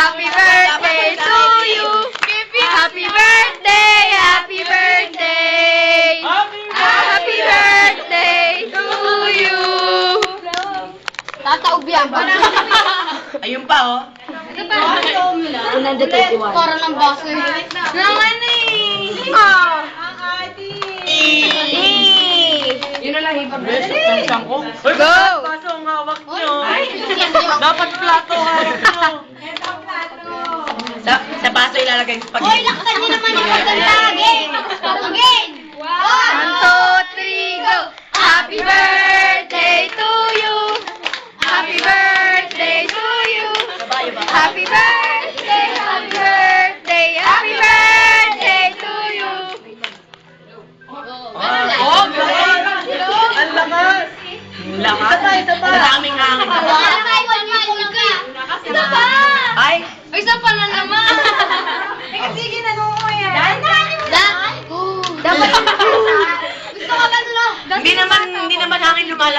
Happy birthday to you. Happy birthday, happy birthday. Happy birthday to you. Tataob yan. Ayun pa, oh. Para ng baso eh. Naman eh. Yun na lang, ibang ko. Go! Baso ang hawak nyo. Dapat plato ang hawak nyo. Sa baso ilalagay yung spaghetti. Hoy, laksan niyo naman yung maganda. Again! Again! 1, 2, 3, go! Happy birthday to you! Happy birthday to you! Happy birthday! Happy birthday! Happy birthday to you! Oh, galing! Ang lakas! Ang lakas? Maraming hangin. Isa pa! Ay! Isa pa na naman! Sige, nangunguya. Dapat gusto ka ba nila? Hindi naman hangin lumalabas.